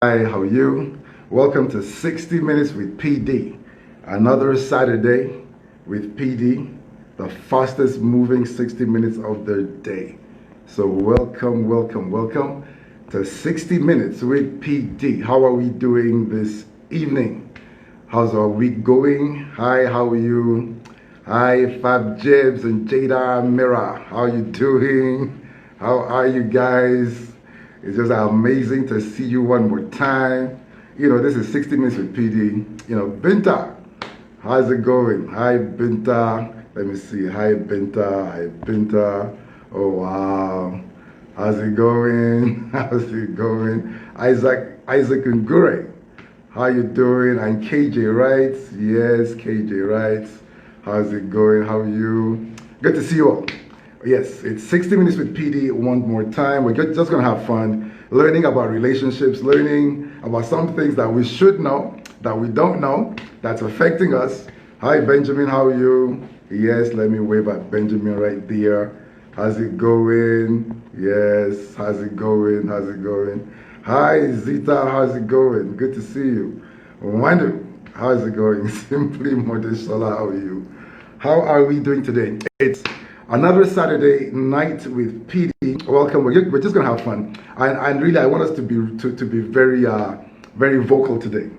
Hi, how are you? Welcome to 60 Minutes with PD. Another Saturday with PD, the fastest moving 60 minutes of the day. So welcome to 60 Minutes with PD. How are we doing this evening? How's our week going? Hi, how are you? Hi, Fab Jibs and Jada Mira. How are you doing? How are you guys? It's just amazing to see you one more time. This is 60 Minutes with PD. Binta, how's it going? Hi, Binta. Let me see. Hi, Binta. Hi, Binta. Oh, wow. How's it going? How's it going? Isaac Ngure. How you doing? And KJ Wright. Yes, KJ Wright. How's it going? How are you? Good to see you all. Yes, it's 60 Minutes with PD one more time. We're just going to have fun learning about relationships, learning about some things that we should know, that we don't know, that's affecting us. Hi, Benjamin, how are you? Yes, let me wave at Benjamin right there. How's it going? Yes, how's it going? How's it going? Hi, Zita, how's it going? Good to see you. Wonder, how's it going? Simply Modeshola, how are you? How are we doing today? It's another Saturday night with PD. Welcome. We're just gonna have fun, and really, I want us to be very vocal today,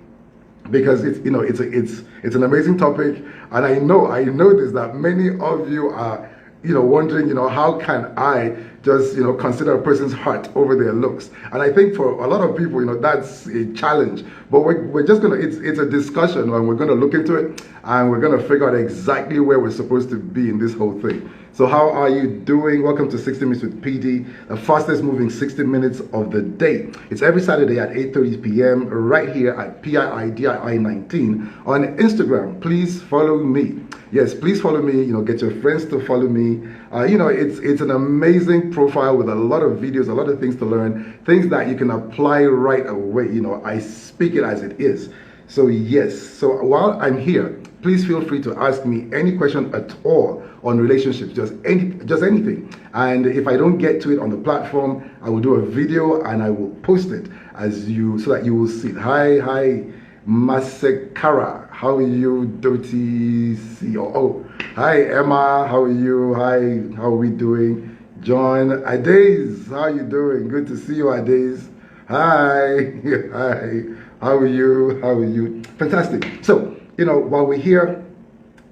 because it's an amazing topic, and I know this, that many of you are wondering, how can I just consider a person's heart over their looks? And I think for a lot of people, that's a challenge. But we're just gonna, it's a discussion, and we're gonna look into it, and we're gonna figure out exactly where we're supposed to be in this whole thing. So how are you doing? Welcome to 60 Minutes with PD, the fastest moving 60 minutes of the day. It's every Saturday at 8:30 p.m. right here at PIIDII19 on Instagram. Please follow me. Yes, please follow me. Get your friends to follow me. It's an amazing profile with a lot of videos, a lot of things to learn, things that you can apply right away. I speak it as it is. So yes, so while I'm here, please feel free to ask me any question at all on relationships, just anything. And if I don't get to it on the platform, I will do a video and I will post it so that you will see it. Hi, Masekara. How are you, Doti COO? Hi, Emma. How are you? Hi, how are we doing? John Adaze, how are you doing? Good to see you, Adaze. Hi, hi. How are you? How are you? Fantastic. So, while we're here,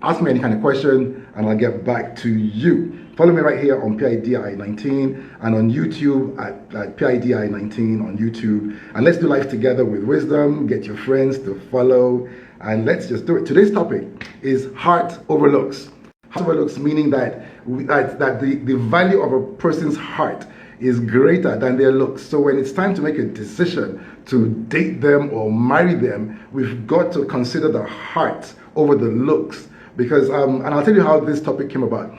ask me any kind of question and I'll get back to you. Follow me right here on PIDI19 and on YouTube at PIDI19 on YouTube. And let's do life together with wisdom. Get your friends to follow and let's just do it. Today's topic is heart overlooks. Heart overlooks, meaning that the value of a person's heart is greater than their looks. So when it's time to make a decision to date them or marry them, we've got to consider the heart over the looks. Because, and I'll tell you how this topic came about.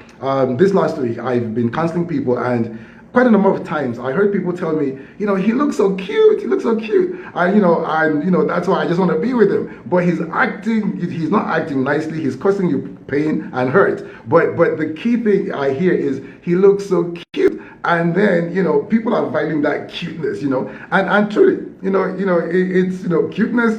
This last week, I've been counseling people, and quite a number of times I heard people tell me, he looks so cute, he looks so cute. And that's why I just want to be with him. But he's not acting nicely, he's causing you pain and hurt. But the key thing I hear is, he looks so cute. And then, people are valuing that cuteness, and truly, cuteness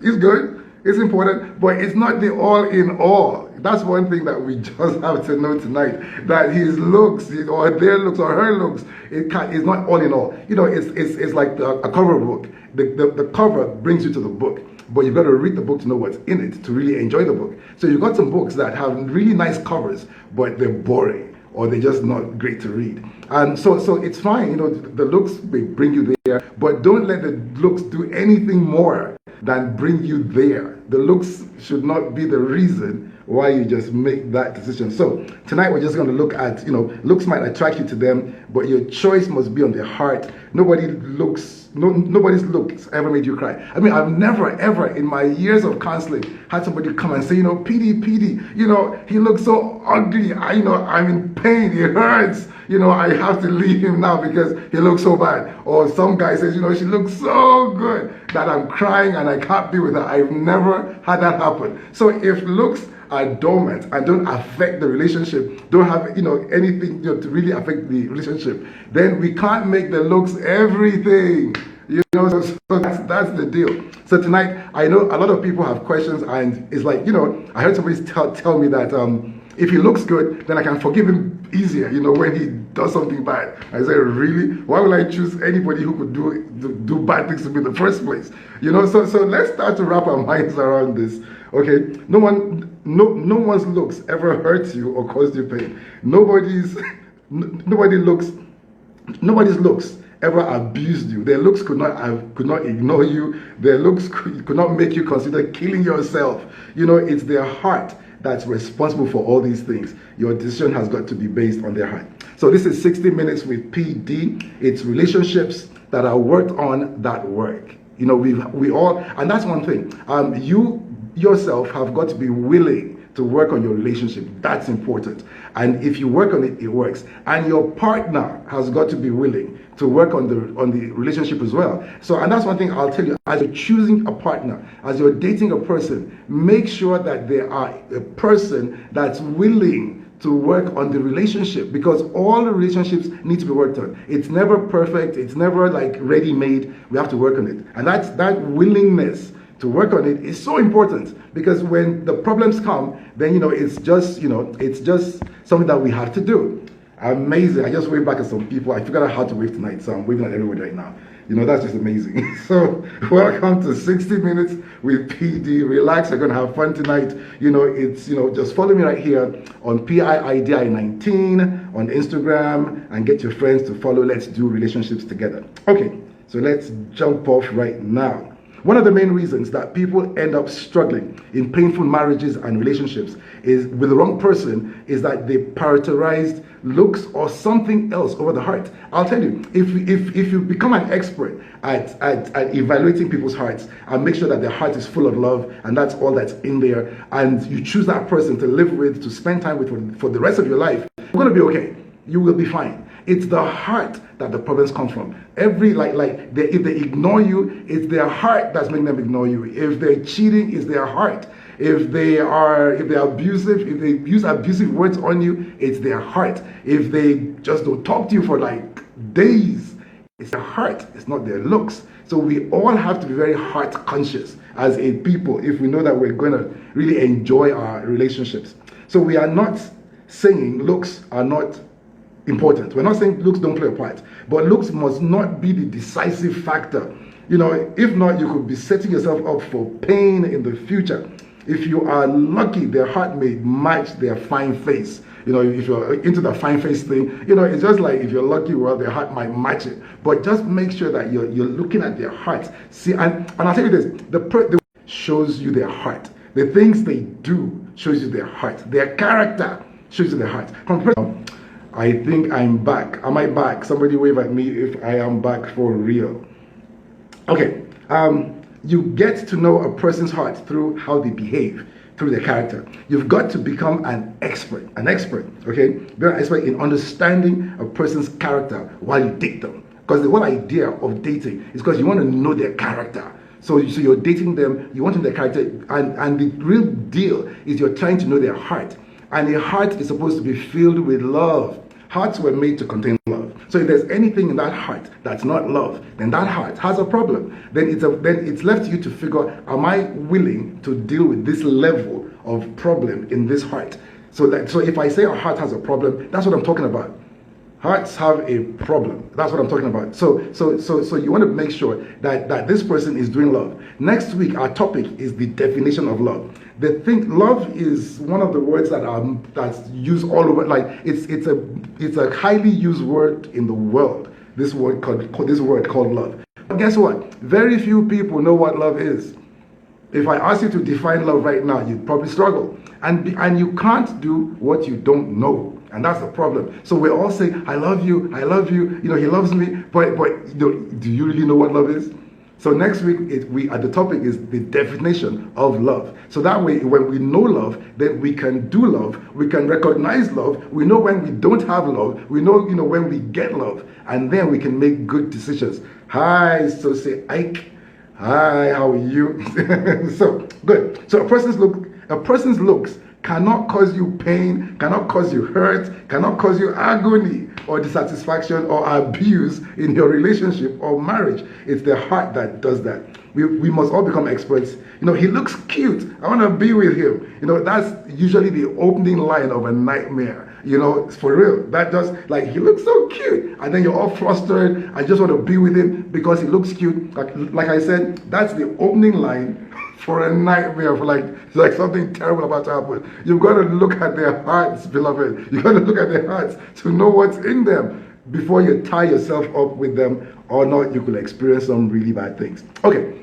is good. It's important, but it's not the all in all. That's one thing that we just have to know tonight, that his looks or their looks or her looks, it's not all in all. It's like a cover book. The cover brings you to the book, but you've got to read the book to know what's in it, to really enjoy the book. So you've got some books that have really nice covers, but they're boring, or they're just not great to read. And so it's fine, the looks may bring you there, but don't let the looks do anything more than bring you there. The looks should not be the reason why you just make that decision. So tonight we're just going to look at, looks might attract you to them, but your choice must be on their heart. Nobody's looks ever made you cry. I mean, I've never ever in my years of counseling had somebody come and say, PD, he looks so ugly. I'm in pain. It hurts. I have to leave him now because he looks so bad. Or some guy says, she looks so good that I'm crying and I can't be with her. I've never had that happen. So if looks are dormant and don't affect the relationship, don't have anything to really affect the relationship, then we can't make the looks everything. So that's the deal. So tonight, I know a lot of people have questions, and it's like, I heard somebody tell me that if he looks good, then I can forgive him easier, when he does something bad. I said, really? Why would I choose anybody who could do bad things to me in the first place? So let's start to wrap our minds around this. Okay, no one's looks ever hurts you or caused you pain. Nobody's looks ever abused you. Their looks could not ignore you. Their looks could not make you consider killing yourself. It's their heart that's responsible for all these things. Your decision has got to be based on their heart. So this is 60 Minutes with PD. It's relationships that are worked on that work. We all, and that's one thing. You yourself have got to be willing to work on your relationship. That's important. And if you work on it, it works. And your partner has got to be willing to work on the relationship as well. And that's one thing I'll tell you. As you're choosing a partner, as you're dating a person, make sure that they are a person that's willing to work on the relationship, because all the relationships need to be worked on. It's never perfect. It's never like ready-made. We have to work on it. And that willingness to work on it is so important, because when the problems come, then it's just something that we have to do. Amazing. I just waved back at some people. I figured out how to wave tonight, so I'm waving at everybody right now. That's just amazing. So welcome to 60 Minutes with PD. Relax, you're gonna have fun tonight. Just follow me right here on PIIDI19 on Instagram, and get your friends to follow. Let's do relationships together. Okay, so let's jump off right now. One of the main reasons that people end up struggling in painful marriages and relationships is with the wrong person is that they prioritized looks or something else over the heart. I'll tell you, if you become an expert at evaluating people's hearts and make sure that their heart is full of love and that's all that's in there, and you choose that person to live with, to spend time with for the rest of your life, you're going to be okay. You will be fine. It's the heart that the problems come from. If they ignore you, it's their heart that's making them ignore you. If they're cheating, it's their heart. If they're abusive, if they use abusive words on you, it's their heart. If they just don't talk to you for like days, it's their heart. It's not their looks. So we all have to be very heart conscious as a people if we know that we're going to really enjoy our relationships. So we are not saying looks are not important. We're not saying looks don't play a part, but looks must not be the decisive factor. If not, you could be setting yourself up for pain in the future. If you are lucky, their heart may match their fine face. If you're into the fine face thing, it's just like if you're lucky, well, their heart might match it. But just make sure that you're looking at their heart. See, and I'll tell you this, the shows you their heart. The things they do shows you their heart. Their character shows you their heart. I think I'm back. Am I back? Somebody wave at me if I am back for real. Okay. You get to know a person's heart through how they behave, through their character. You've got to become an expert, okay? Be an expert in understanding a person's character while you date them. Because the whole idea of dating is because you want to know their character. So you're dating them, you want to know their character, and the real deal is you're trying to know their heart. And a heart is supposed to be filled with love. Hearts were made to contain love. So if there's anything in that heart that's not love, then that heart has a problem. Then it's left to you to figure, am I willing to deal with this level of problem in this heart? So if I say a heart has a problem, that's what I'm talking about. Hearts have a problem. That's what I'm talking about. So you want to make sure that this person is doing love. Next week, our topic is the definition of love. Love is one of the words that's used all over. Like it's a highly used word in the world. This word called love. But guess what? Very few people know what love is. If I ask you to define love right now, you'd probably struggle. And you can't do what you don't know. And that's the problem. So we're all saying, I love you, he loves me, but do you really know what love is? So next week, the topic is the definition of love. So that way, when we know love, then we can do love, we can recognize love, we know when we don't have love, we know, when we get love, and then we can make good decisions. Hi, so say Ike. Hi, how are you? So, good. So a person's looks cannot cause you pain, cannot cause you hurt, cannot cause you agony or dissatisfaction or abuse in your relationship or marriage. It's the heart that does that. We must all become experts. He looks cute. I want to be with him. That's usually the opening line of a nightmare. For real. That just like, he looks so cute. And then you're all flustered. I just want to be with him because he looks cute. Like I said, that's the opening line for a nightmare, for like something terrible about to happen. You've got to look at their hearts, beloved. You've got to look at their hearts to know what's in them before you tie yourself up with them, or not, you could experience some really bad things. Okay.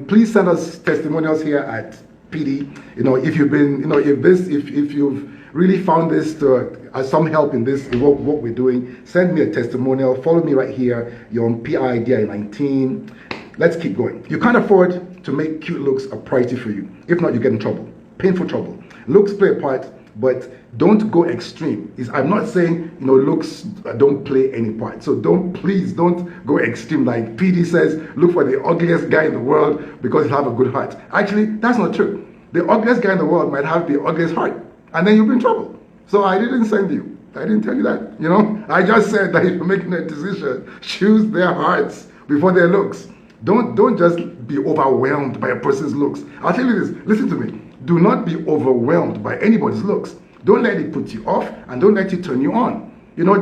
Please send us testimonials here at PD. If you've been, if you've really found this to some help in this, in what we're doing, send me a testimonial. Follow me right here. You're on PIDI 19. Let's keep going. You can't afford to make cute looks a priority for you. If not, you get in trouble, painful trouble. Looks play a part, but don't go extreme. I'm not saying, looks don't play any part. So please don't go extreme. Like PD says, look for the ugliest guy in the world because he'll have a good heart. Actually, that's not true. The ugliest guy in the world might have the ugliest heart, and then you'll be in trouble. So I didn't send you. I didn't tell you that. I just said that if you're making a decision, choose their hearts before their looks. Don't just be overwhelmed by a person's looks. I'll tell you this. Listen to me. Do not be overwhelmed by anybody's looks. Don't let it put you off, and don't let it turn you on.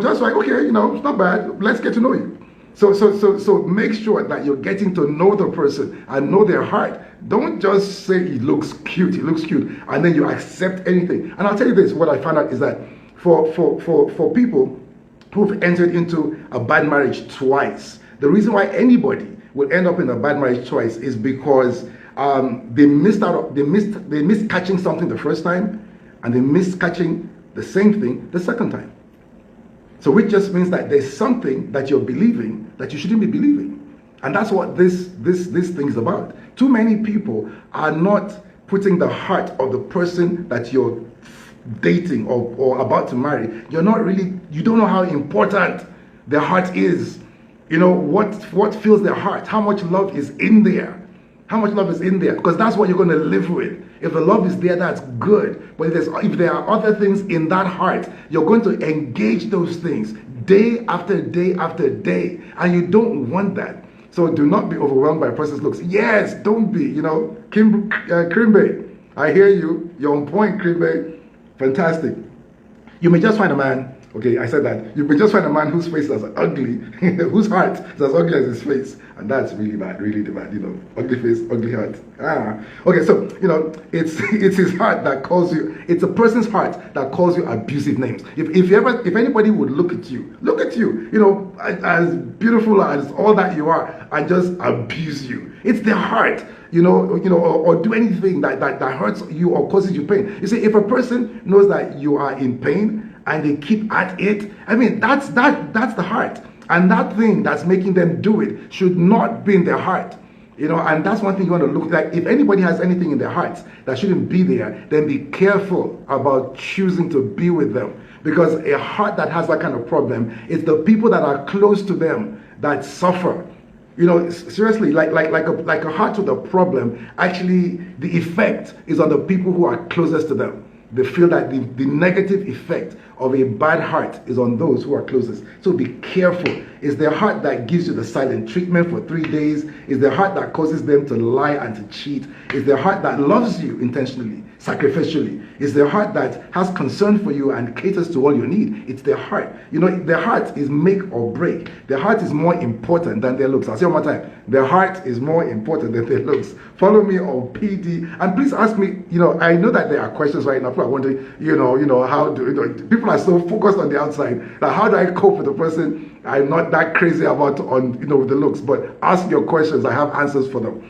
Just like, okay, it's not bad. Let's get to know you. So make sure that you're getting to know the person and know their heart. Don't just say he looks cute, and then you accept anything. And I'll tell you this, what I found out is that for people who've entered into a bad marriage twice, the reason why anybody will end up in a bad marriage twice is because they missed catching something the first time, and they missed catching the same thing the second time. So which just means that there's something that you're believing that you shouldn't be believing. And that's what this thing is about. Too many people are not putting the heart of the person that you're dating or about to marry. You don't know how important their heart is. What fills their heart, how much love is in there. Because that's what you're going to live with. If the love is there, that's good. But if there are other things in that heart, you're going to engage those things day after day after day. And you don't want that. So do not be overwhelmed by a person's looks. Yes, don't be. Krimbe, I hear you. You're on point, Krimbe. Fantastic. You may just find a man. Okay, I said that. You may just find a man whose face is ugly, whose heart is as ugly as his face. And that's really bad, really bad, ugly face, ugly heart. Okay, so, it's his heart that calls you, it's a person's heart that calls you abusive names. If anybody would look at you, as beautiful as all that you are, and just abuse you. It's their heart, or do anything that hurts you or causes you pain. You see, if a person knows that you are in pain, and they keep at it, that's the heart. And that thing that's making them do it should not be in their heart. And that's one thing you want to look like. If anybody has anything in their hearts that shouldn't be there, then be careful about choosing to be with them. Because a heart that has that kind of problem, it's the people that are close to them that suffer. Seriously, like a heart with a problem, actually the effect is on the people who are closest to them. They feel that the negative effect of a bad heart is on those who are closest. So be careful. It's their heart that gives you the silent treatment for 3 days. It's their heart that causes them to lie and to cheat. It's their heart that loves you intentionally, sacrificially. It's their heart that has concern for you and caters to all your need. It's their heart. Their heart is make or break. Their heart is more important than their looks. I'll say one more time. Their heart is more important than their looks. Follow me on PD. And please ask me, I know that there are questions right now. People are wondering, how do, people are so focused on the outside. Like, how do I cope with the person I'm not that crazy about with the looks? But ask your questions. I have answers for them.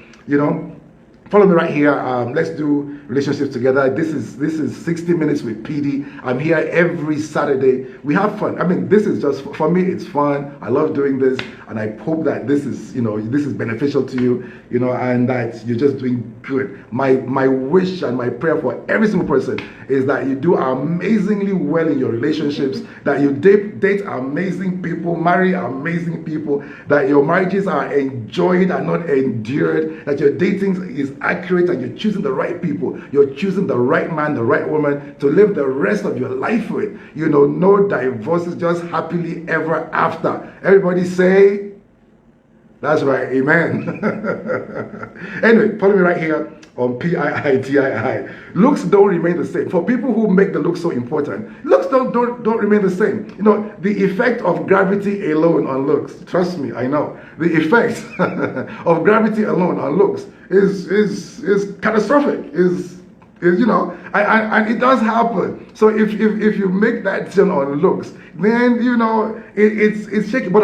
Follow me right here. Let's do relationships together. This is 60 minutes with PD. I'm here every Saturday. We have fun. This is just, for me, it's fun. I love doing this, and I hope that this is beneficial to you, and that you're just doing good. My wish and my prayer for every single person is that you do amazingly well in your relationships, that you date date amazing people, marry amazing people, that your marriages are enjoyed and not endured, that your dating is accurate and you're choosing the right people, you're choosing the right man, the right woman to live the rest of your life with. You know, no divorces, just happily ever after. Everybody say, that's right, amen. Anyway, follow me right here on PIITII. Looks don't remain the same. For people who make the looks so important, looks don't remain the same. You know, the effect of gravity alone on looks, trust me, I know. The effect of gravity alone on looks is catastrophic, is you know, and it does happen. So if you make that decision on looks, then you know it's shaky. But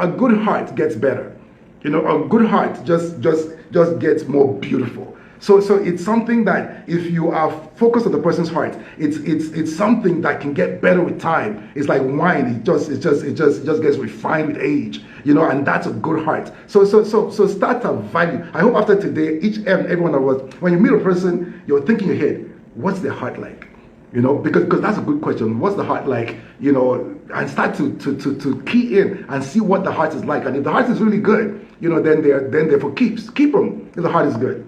a good heart gets better. You know, a good heart just gets more beautiful. So it's something that if you are focused on the person's heart, it's something that can get better with time. It's like wine. It just gets refined with age. You know, and that's a good heart. So start to value. I hope after today, each and every one of us, when you meet a person, you're thinking in your head, what's their heart like? You know, because that's a good question. What's the heart like? You know, and start to key in and see what the heart is like. And if the heart is really good, you know, then they're for keeps. Keep them if the heart is good.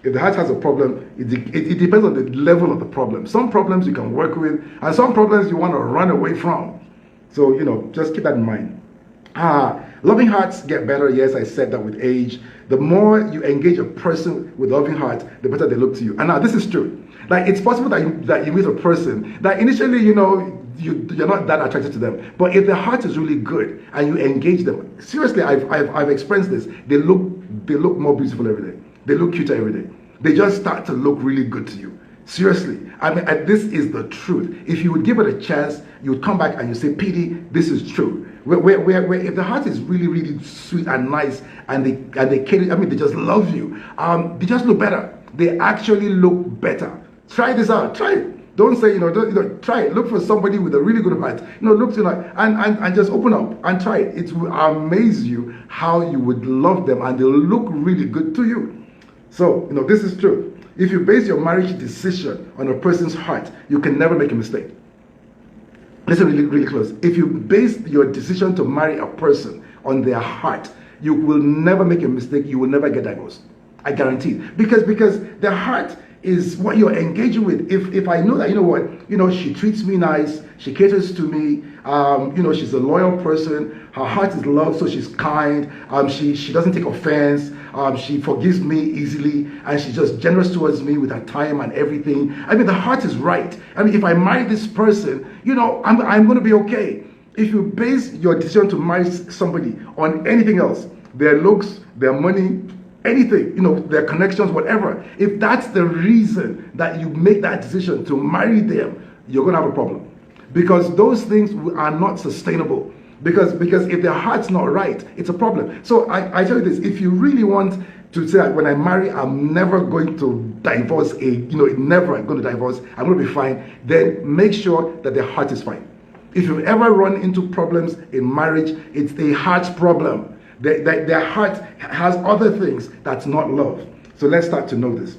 If the heart has a problem, it depends on the level of the problem. Some problems you can work with, and some problems you want to run away from. So, you know, just keep that in mind. Loving hearts get better. Yes, I said that with age. The more you engage a person with loving heart, the better they look to you. And now this is true. Like, it's possible that you meet a person that initially, you know, you're not that attracted to them. But if their heart is really good and you engage them, seriously, I've experienced this. They look more beautiful every day. They look cuter every day. They just start to look really good to you. Seriously, I mean, this is the truth. If you would give it a chance, you would come back and you say, PD, this is true. Where if the heart is really, really sweet and nice, and they cater, I mean, they just love you. They just look better. They actually look better. Try this out. Try it. Don't say, try it. Look for somebody with a really good heart. Look to and just open up and try it. It will amaze you how you would love them, and they'll look really good to you. So, this is true. If you base your marriage decision on a person's heart, you can never make a mistake. Listen really, really close. If you base your decision to marry a person on their heart, you will never make a mistake. You will never get divorced. I guarantee it. Because their heart is what you're engaging with. If I know that, she treats me nice, she caters to me, she's a loyal person, her heart is love, so she's kind, she doesn't take offense, she forgives me easily, and she's just generous towards me with her time and everything. I mean, the heart is right. I mean, if I marry this person, I'm going to be okay. If you base your decision to marry somebody on anything else, their looks, their money, anything, their connections, whatever, if that's the reason that you make that decision to marry them, you're going to have a problem. Because those things are not sustainable. Because if their heart's not right, it's a problem. So I tell you this, if you really want to say that when I marry, I'm never going to divorce, never going to divorce, I'm going to be fine, then make sure that their heart is fine. If you ever run into problems in marriage, it's a heart problem. Their heart has other things that's not love. So let's start to know this.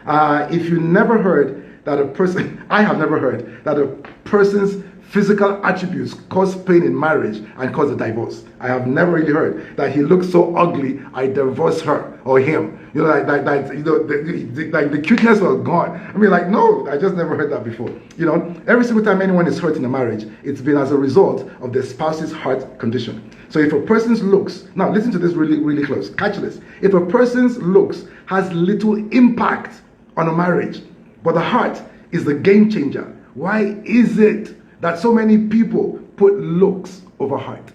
If you never heard that a person, I have never heard that a person's physical attributes cause pain in marriage and cause a divorce. I have never really heard that he looks so ugly, I divorce her or him. The cuteness was gone. I mean, no, I just never heard that before. Every single time anyone is hurt in a marriage, it's been as a result of the spouse's heart condition. So if a person's looks, now listen to this really, really close, catch this. If a person's looks has little impact on a marriage, but the heart is the game changer, why is it that so many people put looks over heart?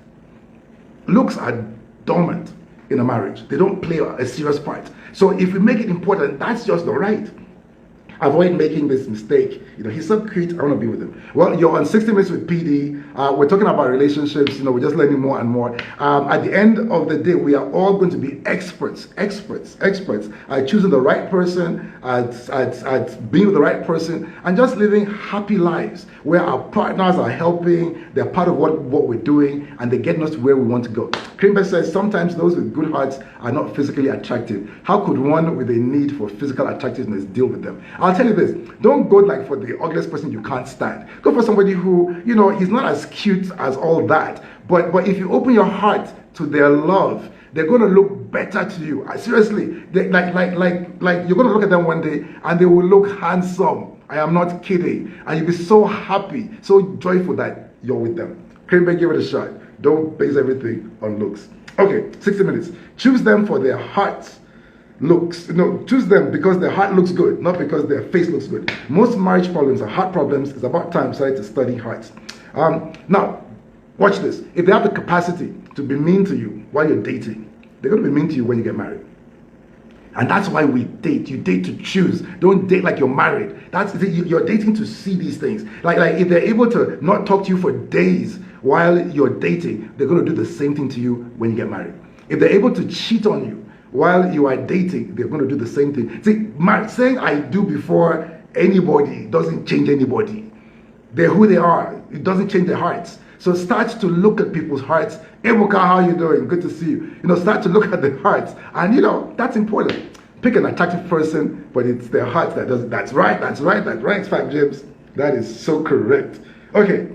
Looks are dormant in a marriage. They don't play a serious part. So if we make it important, that's just the right. Avoid making this mistake. He's so cute, I want to be with him. Well, you're on 60 Minutes with PD. We're talking about relationships. We're just learning more and more. At the end of the day, we are all going to be experts at choosing the right person, at being with the right person, and just living happy lives where our partners are helping, they're part of what we're doing, and they're getting us to where we want to go. Greenberg says sometimes those with good hearts are not physically attractive. How could one with a need for physical attractiveness deal with them? I'll tell you this, don't go like for the ugliest person you can't stand. Go for somebody who, you know, he's not as cute as all that, but if you open your heart to their love, they're going to look better to you. Seriously, they, like you're going to look at them one day and they will look handsome. I am not kidding. And you'll be so happy, so joyful that you're with them. Cranberry, give it a shot. Don't base everything on looks. Okay, 60 minutes. Choose them for their hearts. Looks. No, choose them because their heart looks good, not because their face looks good. Most marriage problems are heart problems. It's about time to study hearts. Now, watch this. If they have the capacity to be mean to you while you're dating, they're going to be mean to you when you get married. And that's why we date. You date to choose. Don't date like you're married. You're dating to see these things. Like if they're able to not talk to you for days while you're dating, they're going to do the same thing to you when you get married. If they're able to cheat on you while you are dating, they're going to do the same thing. See, saying I do before anybody doesn't change anybody. They're who they are. It doesn't change their hearts. So start to look at people's hearts. Hey, Muka, how you doing? Good to see you. You know, start to look at the hearts. And, you know, that's important. Pick an attractive person, but it's their heart that does it. That's right. It's 5 James. That is so correct. Okay.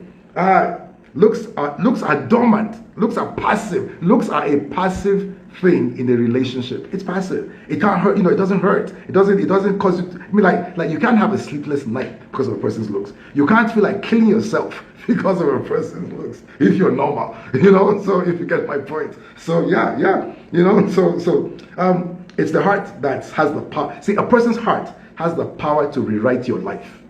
Looks are dormant. Looks are passive. Looks are a passive thing in a relationship. It's passive. It can't hurt. You know, it doesn't hurt. It doesn't cause you. I mean, like you can't have a sleepless night because of a person's looks. You can't feel like killing yourself because of a person's looks if you're normal. You know. So if you get my point. So yeah. You know. So it's the heart that has the power. See, a person's heart has the power to rewrite your life.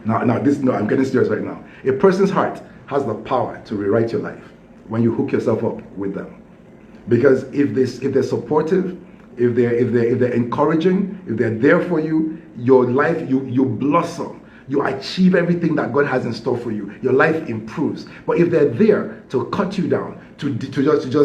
Now, I'm getting serious right now. A person's heart has the power to rewrite your life when you hook yourself up with them. Because if they're supportive, if they're encouraging, if they're there for you, your life, you blossom. You achieve everything that God has in store for you. Your life improves. But if they're there to cut you down, to just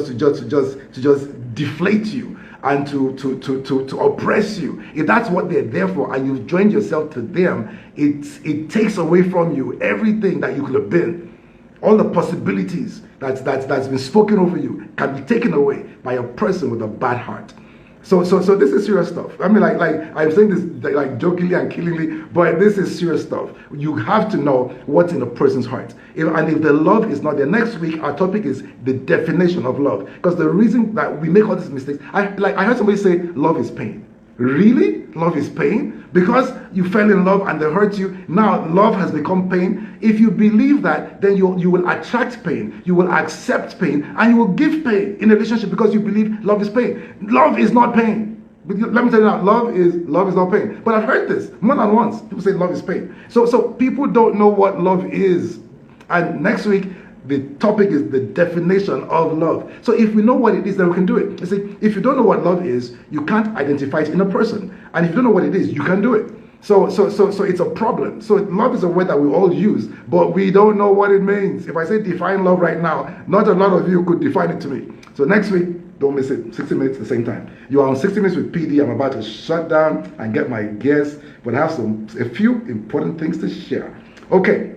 deflate you, and to oppress you, if that's what they're there for, and you've joined yourself to them, it takes away from you everything that you could have been. All the possibilities that's been spoken over you can be taken away by a person with a bad heart. So this is serious stuff. I mean, like I'm saying this like jokingly and killingly, but this is serious stuff. You have to know what's in a person's heart. If the love is not there, next week our topic is the definition of love. Because the reason that we make all these mistakes, I heard somebody say love is pain. Really? Love is pain? Because you fell in love and they hurt you, now love has become pain. If you believe that, then you will attract pain, you will accept pain, and you will give pain in a relationship because you believe love is pain. Love is not pain. Let me tell you now, love is not pain. But I've heard this more than once. People say love is pain. So people don't know what love is. And next week, the topic is the definition of love. So if we know what it is, then we can do it. You see, if you don't know what love is, you can't identify it in a person. And if you don't know what it is, you can do it. So it's a problem. So love is a word that we all use, but we don't know what it means. If I say define love right now, not a lot of you could define it to me. So next week, don't miss it. 60 minutes at the same time. You are on 60 Minutes with PD. I'm about to shut down and get my guests, but I have a few important things to share. Okay.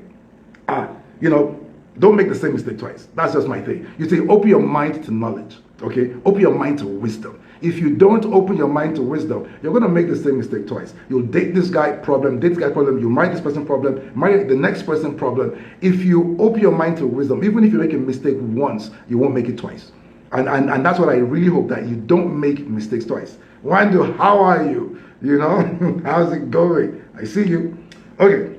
Don't make the same mistake twice. That's just my thing. You say, open your mind to knowledge. Okay? Open your mind to wisdom. If you don't open your mind to wisdom, you're going to make the same mistake twice. You'll date this guy, problem. Date this guy, problem. You marry this person, problem. Marry the next person, problem. If you open your mind to wisdom, even if you make a mistake once, you won't make it twice. And that's what I really hope, that you don't make mistakes twice. Wando, how are you? You know, how's it going? I see you. Okay.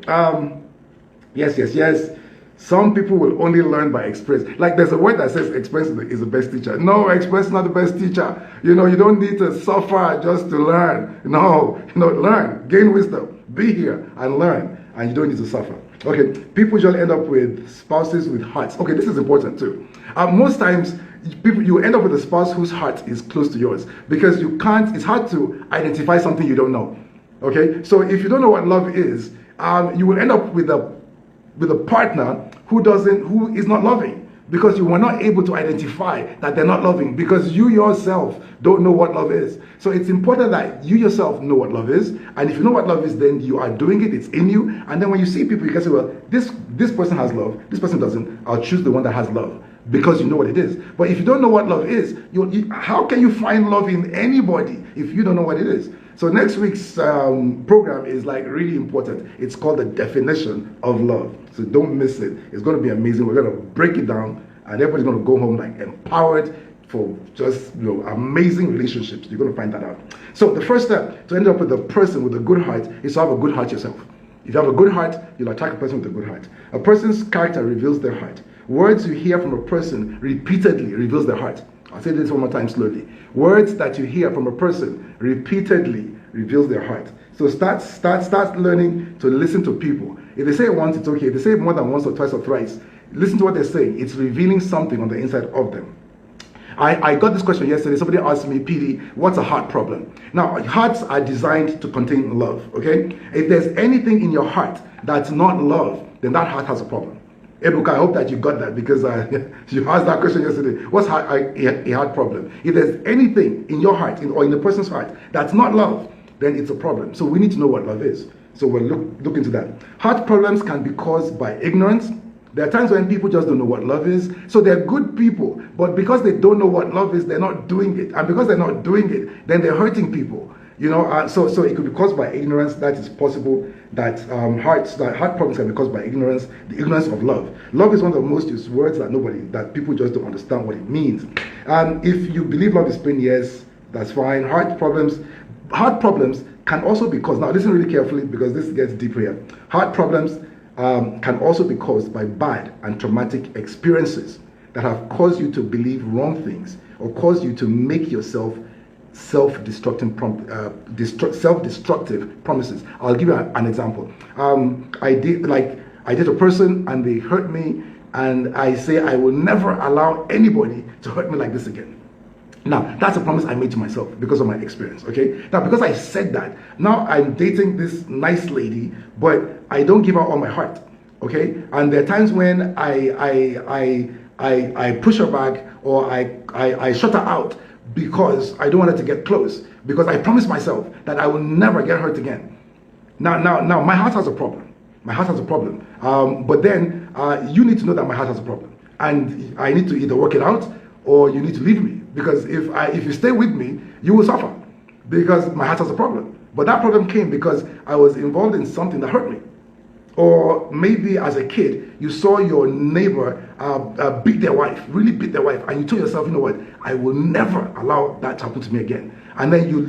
Yes. Some people will only learn by experience. Like there's a word that says experience is the best teacher. No, experience is not the best teacher. You don't need to suffer just to learn. No, learn, gain wisdom, be here and learn, and you don't need to suffer. Okay, people usually end up with spouses with hearts. Okay, this is important too. Most times, you end up with a spouse whose heart is close to yours, because it's hard to identify something you don't know. Okay, so if you don't know what love is, you will end up with a partner who is not loving, because you were not able to identify that they're not loving, because you yourself don't know what love is. So it's important that you yourself know what love is, and if you know what love is, then you are doing it, it's in you, and then when you see people, you can say, well, this person has love, this person doesn't, I'll choose the one that has love. because you know what it is. But if you don't know what love is, how can you find love in anybody if you don't know what it is? So next week's program is like really important. It's called the definition of love. So don't miss it. It's going to be amazing. We're going to break it down, and everybody's going to go home like empowered for just amazing relationships. You're going to find that out. So the first step to end up with a person with a good heart is to have a good heart yourself. If you have a good heart, you'll attract a person with a good heart. A person's character reveals their heart. Words you hear from a person repeatedly reveals their heart. I'll say this one more time slowly. Words that you hear from a person repeatedly reveals their heart. So start learning to listen to people. If they say it once, it's okay. If they say it more than once or twice or thrice, listen to what they're saying. It's revealing something on the inside of them. I got this question yesterday. Somebody asked me, PD, what's a heart problem? Now, hearts are designed to contain love, okay? If there's anything in your heart that's not love, then that heart has a problem. Ebuka, I hope that you got that, because you asked that question yesterday. What's a heart problem? If there's anything in your heart or in the person's heart that's not love, then it's a problem. So we need to know what love is. So we'll look into that. Heart problems can be caused by ignorance. There are times when people just don't know what love is. So they're good people, but because they don't know what love is, they're not doing it. And because they're not doing it, then they're hurting people. So it could be caused by ignorance. That is possible. That heart problems can be caused by ignorance, the ignorance of love. Love is one of the most used words that people just don't understand what it means. If you believe love is pain, yes, that's fine. Heart problems can also be caused. Now listen really carefully, because this gets deep here. Heart problems can also be caused by bad and traumatic experiences that have caused you to believe wrong things or caused you to make yourself self-destructive promises. I'll give you an example. I did a person and they hurt me, and I say I will never allow anybody to hurt me like this again. Now, that's a promise I made to myself because of my experience, okay? Now, because I said that, now I'm dating this nice lady, but I don't give her all my heart, okay? And there are times when I push her back, or I shut her out because I don't want her to get close, because I promised myself that I will never get hurt again. Now, my heart has a problem. My heart has a problem. But then you need to know that my heart has a problem. And I need to either work it out, or you need to leave me. Because if you stay with me, you will suffer, because my heart has a problem. But that problem came because I was involved in something that hurt me. Or maybe as a kid, you saw your neighbor beat their wife, really beat their wife, and you told yourself, you know what, I will never allow that to happen to me again. And then you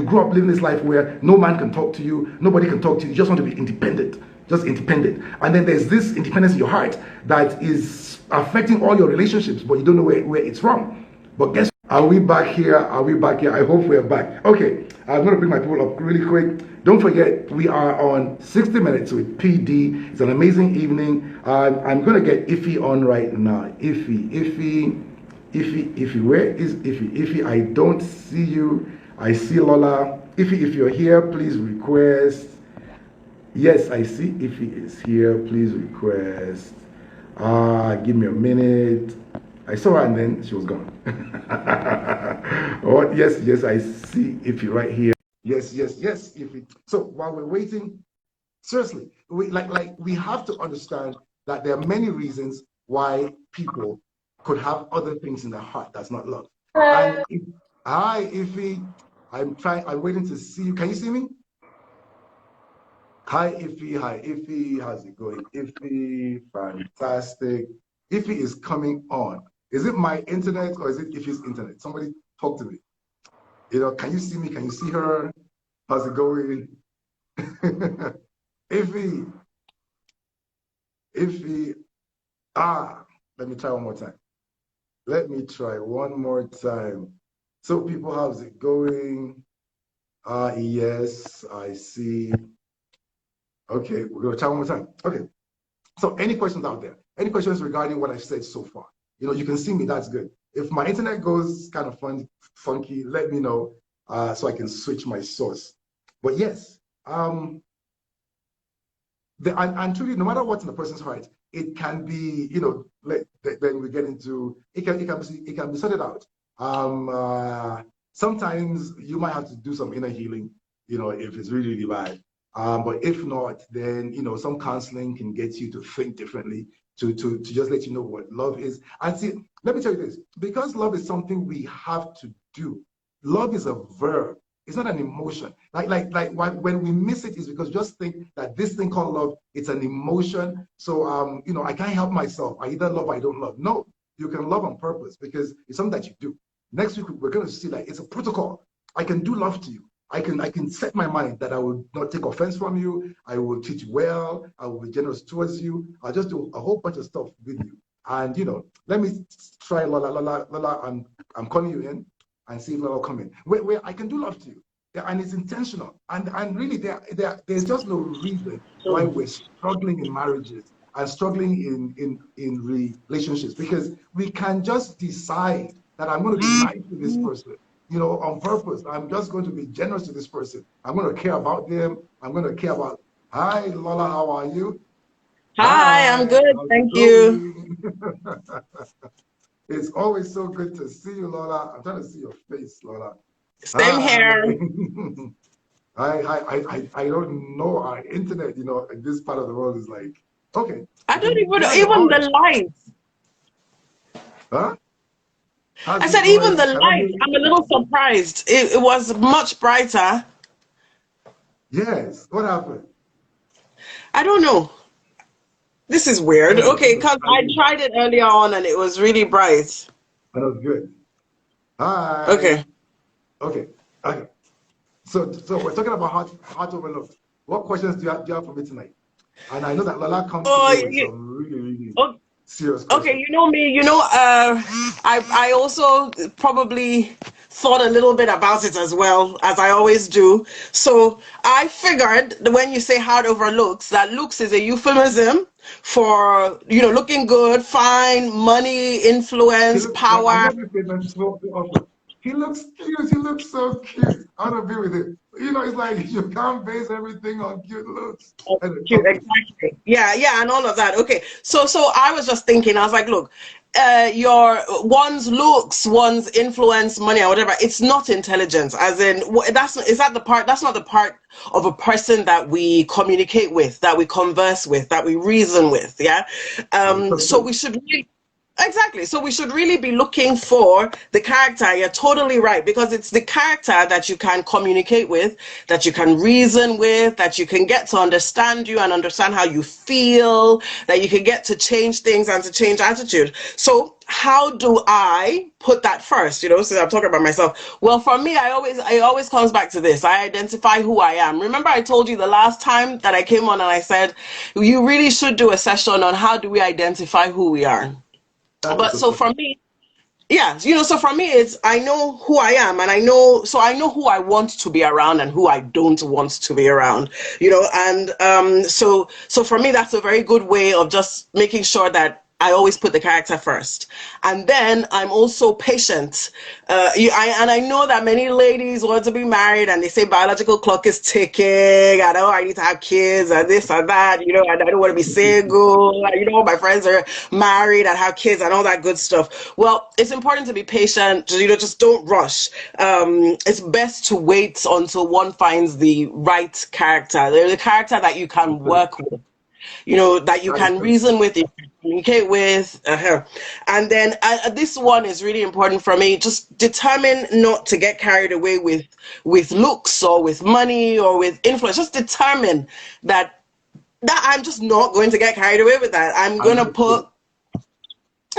grew up living this life where no man can talk to you, nobody can talk to you, you just want to be independent, just independent. And then there's this independence in your heart that is affecting all your relationships, but you don't know where it's from. But guess, are we back here? Are we back here? I hope we're back. Okay, I'm going to bring my people up really quick. Don't forget, we are on 60 Minutes with PD. It's an amazing evening. I'm going to get Iffy on right now. Iffy, where is Iffy? Iffy, I don't see you. I see Lola. Iffy, if you're here, please request. Yes, I see Iffy is here. Please request. Give me a minute. I saw her and then she was gone. Oh, yes, I see Iffy right here. Yes, Iffy. So while we're waiting, seriously, we have to understand that there are many reasons why people could have other things in their heart that's not love. Hi, Iffy. I'm waiting to see you. Can you see me? Hi, Iffy. How's it going? Iffy, fantastic. Iffy is coming on. Is it my internet or is it Iffy's internet? Somebody talk to me. Can you see me? Can you see her? How's it going? Iffy. Let me try one more time. So people, how's it going? Yes, I see. Okay, we're going to try one more time. Okay. So any questions out there? Any questions regarding what I've said so far? You can see me, that's good. If my internet goes kind of funky, let me know so I can switch my source. But yes, and truly, no matter what's in the person's heart, it can be, then we get into, it can be sorted out. Sometimes you might have to do some inner healing, if it's really, really bad. But if not, then, some counseling can get you to think differently, to just let you know what love is. And see, let me tell you this, because love is something we have to do. Love is a verb. It's not an emotion. Like when we miss it is because just think that this thing called love, it's an emotion. So you know, I can't help myself. I either love or I don't love. No, you can love on purpose because it's something that you do. Next week we're going to see that it's a protocol. I can do love to you. I can set my mind that I will not take offense from you. I will teach well. I will be generous towards you. I'll just do a whole bunch of stuff with you. And you know, let me try Lola. I'm calling you in and see if Lola will come in. Where I can do love to you. Yeah, and it's intentional. And really there's just no reason why we're struggling in marriages and struggling in relationships, because we can just decide that I'm going to be nice to this person, you know, on purpose. I'm just going to be generous to this person. I'm going to care about them. I'm going to care about, hi, Lola, how are you? Hi, I'm Hi, good. how's it Thank you. going? It's always so good to see you, Lola. I'm trying to see your face, Lola. Same Hi. here. I don't know our internet, you know, in this part of the world is like, okay, I you don't can even get know, on the even orange. the lights. Huh? I How's it said, even going? the Can I hear lights, you? I'm a little surprised. It was much brighter. Yes. What happened? I don't know. This is weird. Anyway, Okay, because I tried it earlier on and it was really bright. that was good. Hi. Okay. Okay. Okay. So we're talking about heart overlooked. What questions do you have for me tonight? And I know that Lola comes Oh, today with some really oh, serious okay, questions. you know me, I also probably thought a little bit about it as well, as I always do. So I figured that when you say hard over looks, that looks is a euphemism for, looking good, fine, money, He influence, looks, I power. love this statement so often. He looks cute. He looks so cute. I don't agree with it. You know, it's like you can't base everything on cute looks. Oh, Anyway, cute, continue. exactly. Yeah, yeah, and all of that. Okay, so I was just thinking, I was like, look, your one's looks, one's influence, money, or whatever. It's not intelligence. As in, is that the part? That's not the part of a person that we communicate with, that we converse with, that we reason with. Yeah. So So we true. should really. Exactly. So we should really be looking for the character. You're totally right, because it's the character that you can communicate with, that you can reason with, that you can get to understand you and understand how you feel, that you can get to change things and to change attitude. So how do I put that first? Since I'm talking about myself. Well, for me, it always comes back to this. I identify who I am. Remember, I told you the last time that I came on and I said, you really should do a session on how do we identify who we are. That's a But good so point. for me, yeah, so for me, it's I know who I am, and I know who I want to be around and who I don't want to be around, and so for me, that's a very good way of just making sure that I always put the character first, and then I'm also patient. And I know that many ladies want to be married, and they say biological clock is ticking. I know I need to have kids, and this and that. And I don't want to be single. My friends are married and have kids and all that good stuff. Well, it's important to be patient. Just don't rush. It's best to wait until one finds the right character, the character that you can work with, that you That is can so true. reason with, you can communicate with. And then this one is really important for me. Just determine not to get carried away with looks or with money or with influence. Just determine that I'm just not going to get carried away with that. I'm And gonna that's true. put,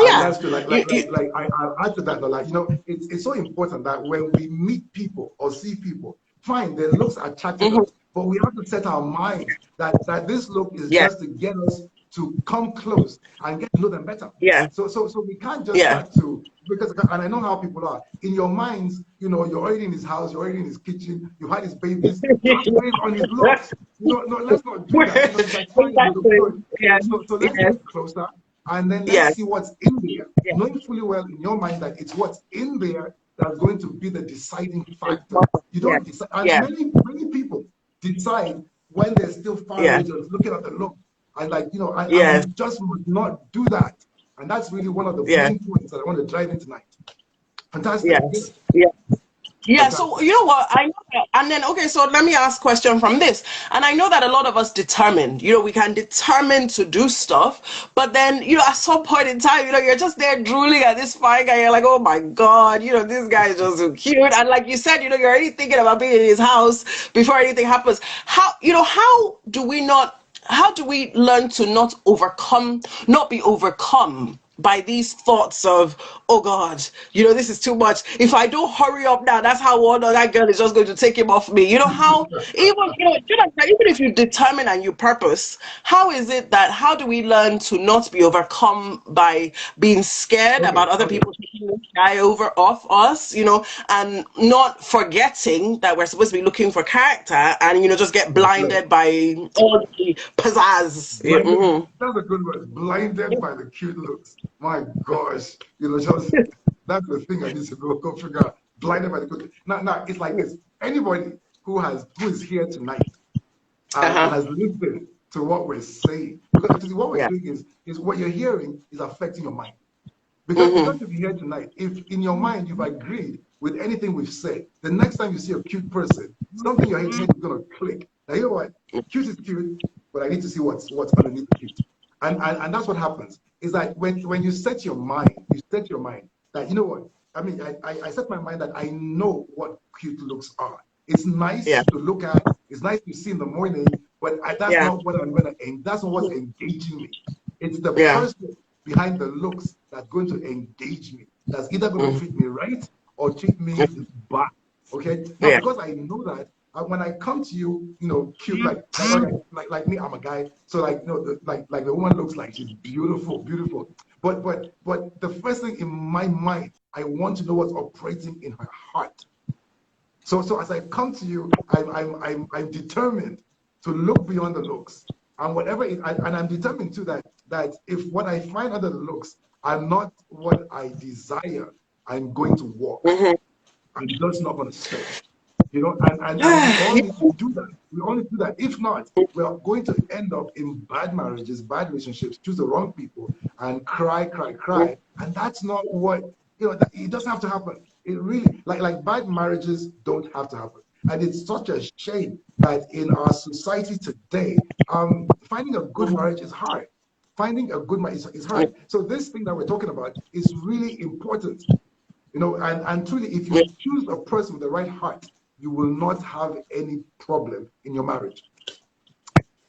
And yeah, that's true. I'll add to that. Like, it's so important that when we meet people or see people, fine, their looks attracted mhm, us, but we have to set our minds that this look is yeah, just to get us to come close and get to know them better. yeah, So we can't just yeah, start to, because, and I know how people are in your minds. You're already in his house, you're already in his kitchen, you had his babies. You have to base on his looks. No, let's not do that. It's like fine, you look exactly, good. yeah, So let's yeah, get closer and then let's yeah, see what's in there, yeah, knowing fully well in your mind that it's what's in there that's going to be the deciding it's factor. important. You Yeah, don't decide, and yeah, many people decide when they're still far yeah, away, just looking at the look, and and yeah, you just must not do that. And that's really one of the yeah, main points that I want to drive in tonight. Fantastic. yes, yeah. Yeah, But that's so you know what? I know that, and then okay, so let me ask question from this. And I know that a lot of us determined, we can determine to do stuff, but then at some point in time, you're just there drooling at this fine guy. You're like, oh my God, this guy is just so cute. And like you said, you're already thinking about being in his house before anything happens. How do we learn to not be overcome by these thoughts of, oh God, this is too much. If I don't hurry up now, that's how one or that girl is just going to take him off me. Even if you determine and you purpose, how do we learn to not be overcome by being scared okay. about other Okay. people taking this guy over off us, and not forgetting that we're supposed to be looking for character and, just get Like, blinded by all the pizzazz. Yeah, blinded. That's a good word. Blinded by the cute looks. My gosh, just that's the thing I need to go figure out. Blinded by the good. Now it's like this. Anybody who is here tonight and uh-huh. has listened to what we're saying, because what we're Yeah. doing is what you're hearing is affecting your mind. Because Mm-hmm. if you're here tonight, if in your mind you've agreed with anything we've said, the next time you see a cute person, something in your head is gonna click. Now you know what? Cute is cute, but I need to see what's underneath the cute. And that's what happens. Is that when you set your mind, that you know what? I mean, I set my mind that I know what cute looks are. It's Yeah. nice to look at, it's nice to see in the morning, but that's Yeah. not what I'm gonna that's not what's engaging me. It's the Yeah. person behind the looks that's going to engage me. That's either going to Mm. treat me right or treat me bad. Okay. Now, Yeah. because I know that, when I come to you, cute like me, I'm a guy. So like the woman looks like she's beautiful, beautiful. But the first thing in my mind, I want to know what's operating in her heart. So as I come to you, I'm determined to look beyond the looks, and and I'm determined too that if what I find under the looks are not what I desire, I'm going to walk. Mm-hmm. I'm just not going to stay. And we all need to do that. We all need to do that. If not, we are going to end up in bad marriages, bad relationships, choose the wrong people, and cry, cry, cry. And that's not what it doesn't have to happen. It really like bad marriages don't have to happen. And it's such a shame that in our society today, finding a good marriage is hard. Finding a good marriage is hard. So this thing that we're talking about is really important. And truly, if you choose a person with the right heart, you will not have any problem in your marriage.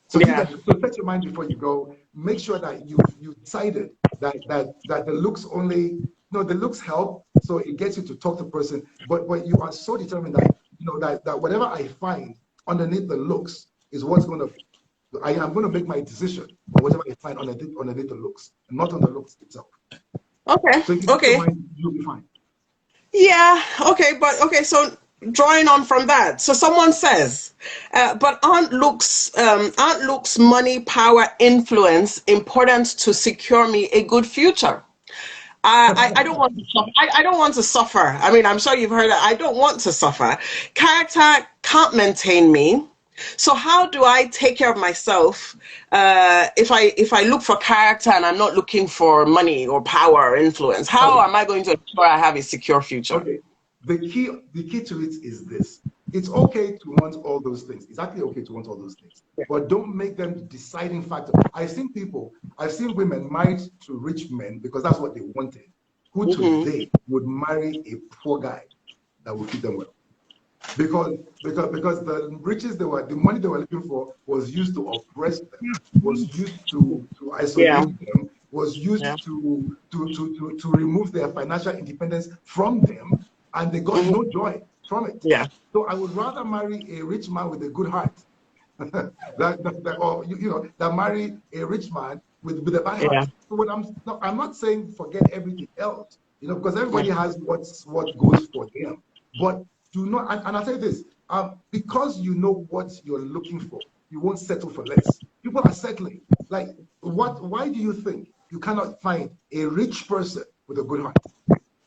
So Yeah. set your mind before you go. Make sure that you've decided that the looks only the looks help, so it gets you to talk to the person. But you are so determined that that whatever I find underneath the looks is what's going to I am going to make my decision on whatever I find underneath the looks, not on the looks itself. Okay. So if you set your Okay. mind, you'll be fine. Yeah. Okay. But okay. So drawing on from that, so someone says, but aren't looks, money, power, influence important to secure me a good future? I don't want to suffer. I don't want to suffer. I mean, I'm sure you've heard that. I don't want to suffer. Character can't maintain me. So how do I take care of myself if I look for character and I'm not looking for money or power or influence? How Okay. am I going to ensure I have a secure future? Okay. The key to it is this. It's okay to want all those things. It's actually okay to want all those things. But don't make them the deciding factor. I've seen women married to rich men because that's what they wanted, who Mm-hmm. today would marry a poor guy that will feed them well. Because the riches the money they were looking for was used to oppress them, was used to Yeah. isolate them, was Yeah. used to remove their financial independence from them, and they got no Mm-hmm. joy from it. Yeah. So I would rather marry a rich man with a good heart or that marry a rich man with a bad Yeah. heart. So what I'm not saying forget everything else, because Yeah. everybody has what goes for them. But do not, and I'll tell you this, because you know what you're looking for, you won't settle for less. People are settling. Like, why do you think you cannot find a rich person with a good heart?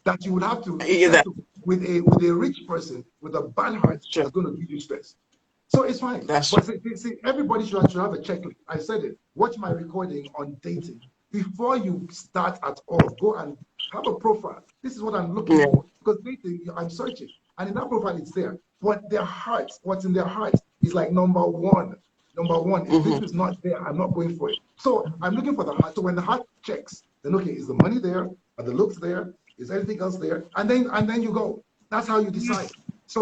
That you would have to Either. settle with a rich person with a bad heart Sure. that's going to give you stress. So it's fine. That's true. But see, everybody should have a checklist. I said it. Watch my recording on dating. Before you start at all, go and have a profile. This is what I'm looking Yeah. for. Because dating, I'm searching. And in that profile, it's there. But their heart, what's in their heart is like number one. Number one, if this is not there, I'm not going for it. So I'm looking for the heart. So when the heart checks, then okay, is the money there? Are the looks there? Is anything else there? And then you go. That's how you decide. So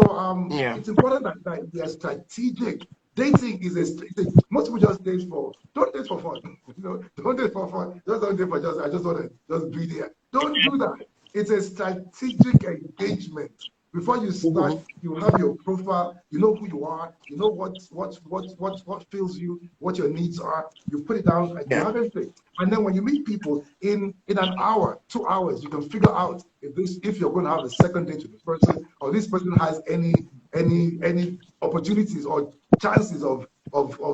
Yeah. it's important that we are strategic. Dating is most people just date for, don't date for fun. Don't date for fun. Just don't date for I just want to just be there. Don't do that. It's a strategic engagement. Before you start, you have your profile, you know who you are, you know what fills you, what your needs are. You put it down, and you Yeah. have everything. And then when you meet people in an hour, 2 hours, you can figure out if you're going to have a second date with this person, or this person has any opportunities or chances of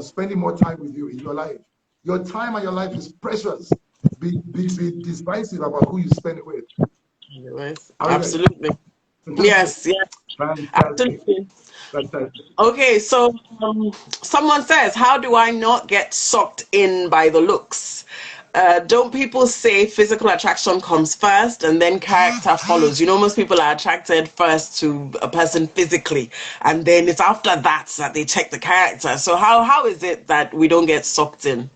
spending more time with you in your life. Your time and your life is precious. Be decisive about who you spend it with. Yes, Are we ready? absolutely. Fantastic. Yes, yes, Fantastic. absolutely. Fantastic. Okay, so someone says, how do I not get sucked in by the looks? Don't people say physical attraction comes first and then character follows? You know, most people are attracted first to a person physically, and then it's after that they check the character. So how is it that we don't get sucked in?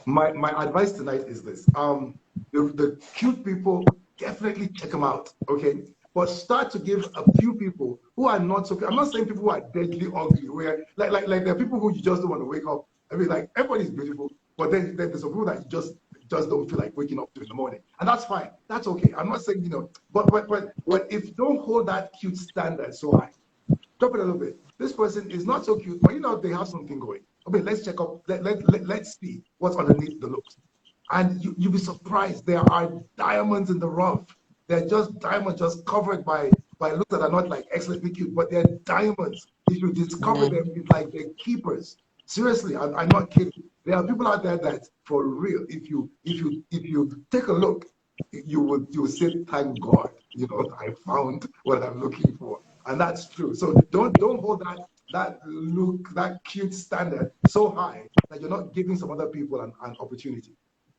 My advice tonight is this. The cute people, definitely check them out, okay? But start to give a few people who are not so. I'm not saying people who are deadly ugly, where like there are people who you just don't want to wake up. I mean, like everybody's beautiful, but then there's some people that you just don't feel like waking up to in the morning, and that's fine. That's okay. I'm not saying but if you don't hold that cute standard so high, drop it a little bit. This person is not so cute, but they have something going. Okay, let's check up. Let's see what's underneath the looks. And you'll be surprised. There are diamonds in the rough. They're just diamonds, just covered by looks that are not like excellently cute, but they're diamonds. If you discover them, it's like they're keepers. Seriously, I'm not kidding. There are people out there that, for real, if you take a look, you will say, thank God, I found what I'm looking for. And that's true. So don't hold that cute standard so high that you're not giving some other people an opportunity.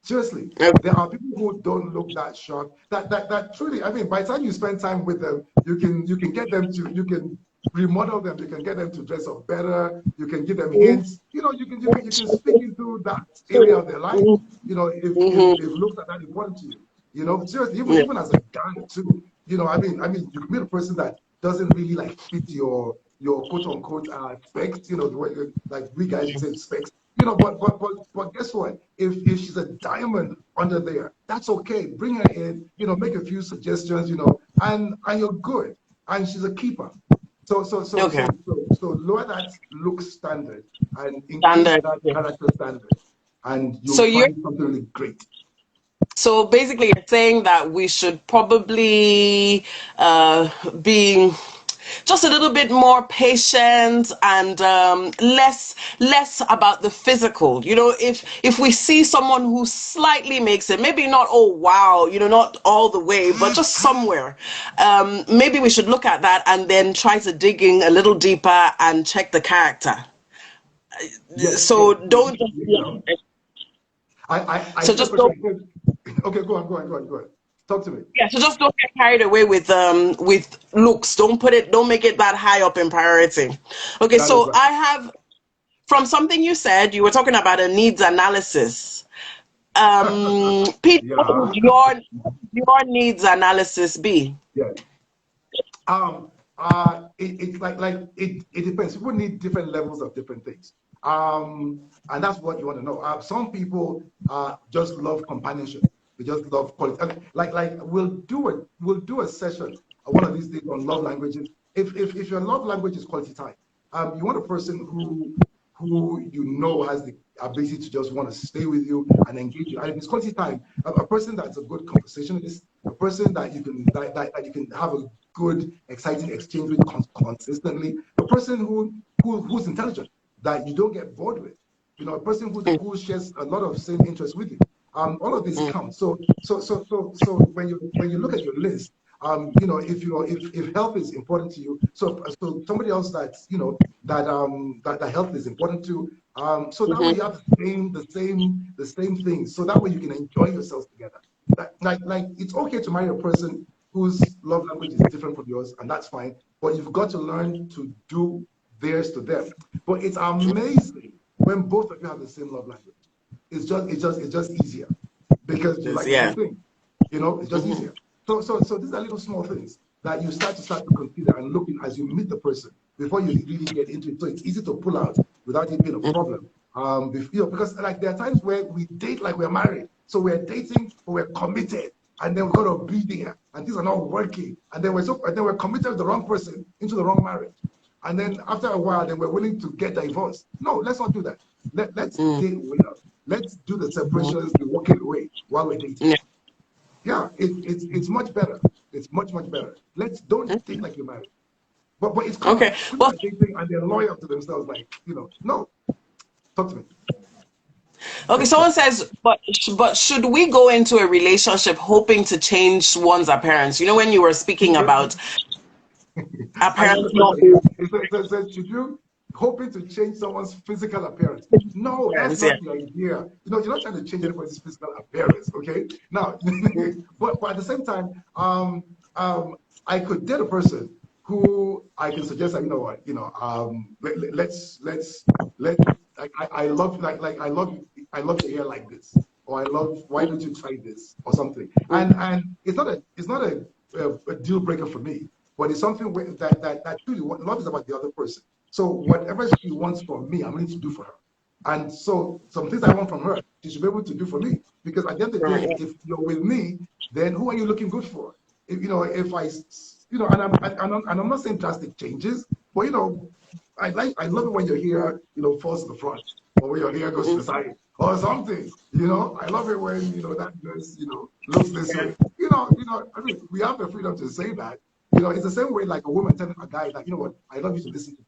Seriously, there are people who don't look that sharp. That truly, I mean, by the time you spend time with them, you can get them to, you can remodel them, you can get them to dress up better, you can give them hints. You can speak into that area of their life. If looks are that important to you. Seriously, even as a guy too. I mean, you can be a person that doesn't really like fit your quote unquote specs. The way like we guys would say specs. But guess what? If she's a diamond under there, that's okay. Bring her in. Make a few suggestions. And you're good. And she's a keeper. Okay. So lower that look standard and increase Standard. that Yeah. character standard, and So you'll you're find something really great. so basically you're saying that we should probably be just a little bit more patient and less about the physical. If we see someone who slightly makes it, maybe not, oh wow, not all the way, but just somewhere, maybe we should look at that and then try to dig in a little deeper and check the character. Yes. So don't just, I so see the just question. don't. Okay, go on. Talk to me. Yeah, so just don't get carried away with looks. Don't make it that high up in priority. Okay, That is so right. I have, from something you said, you were talking about a needs analysis. Pete, what Yeah. would your needs analysis be? Yeah. It's like it depends. People need different levels of different things. And that's what you want to know. Some people just love companionship. They just love quality. Like we'll do a session one of these days on love languages. If your love language is quality time, you want a person who has the ability to just want to stay with you and engage you. And if it's quality time, a person that's a good conversationalist, a person that you can have a good, exciting exchange with consistently, a person who's intelligent that you don't get bored with, a person who shares a lot of same interests with you. All of these count. So when you look at your list, if health is important to you, so somebody else that's that health is important to, so that way you have the same things. So that way you can enjoy yourselves together. Like it's okay to marry a person whose love language is different from yours, and that's fine. But you've got to learn to do theirs to them. But it's amazing when both of you have the same love language. It's just easier because you like the Yeah. same thing. It's just Mm-hmm. easier. So these are little small things that you start to consider and looking as you meet the person before you really get into it. So it's easy to pull out without it being a problem. Because like there are times where we date like we're married. So we're dating, but we're committed, and then we've got to be there, and things are not working, and then we're committed to the wrong person into the wrong marriage, and then after a while, then we're willing to get divorced. No, let's not do that. Let's date well. Let's do the separations, the walking away while we're dating. Yeah. Yeah, it's much better. It's much better. Don't date like you're married. But it's Okay. common. People Well, are dating and they're loyal to themselves. Like no. Talk to me. okay. Someone says, but should we go into a relationship hoping to change one's appearance? You know, when you were speaking about I love appearance the not question being again. It says, should you hoping to change someone's physical appearance? No, that's appearance, yeah. not the idea. You're not trying to change anybody's physical appearance, okay? Now, but at the same time, I could date a person who I can suggest that, let I love I love your hair like this, or why don't you try this or something? And it's not a deal breaker for me, but it's something that truly love is about the other person. So whatever she wants from me, I'm willing to do for her. And so some things I want from her, she should be able to do for me. Because at the end of the Right. day, if you're with me, then who are you looking good for? If I, and I'm not saying drastic changes, but I love it when your hair, falls to the front, or when your hair goes to the side, or something. I love it when that dress, looks this way. I mean, we have the freedom to say that. It's the same way like a woman telling a guy that, what, I love you to listen to me.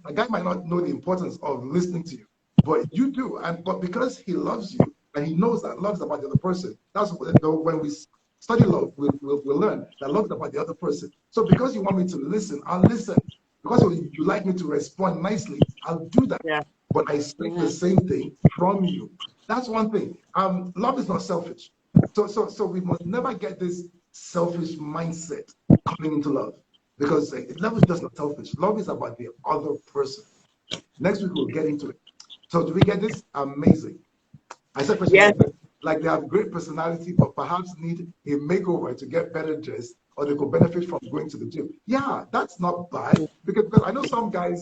A guy might not know the importance of listening to you, but you do. But because he loves you and he knows that love is about the other person, that's when we study love, we'll learn that love is about the other person. So because you want me to listen, I'll listen. Because you like me to respond nicely, I'll do that. Yeah. But I expect the same thing from you. That's one thing. Love is not selfish. So we must never get this selfish mindset coming into love, because love is just not selfish. Love is about the other person. Next week we'll get into it. So do we get this? Amazing. I said question Yes. like they have great personality, but perhaps need a makeover to get better dressed, or they could benefit from going to the gym. Yeah, that's not bad, because I know some guys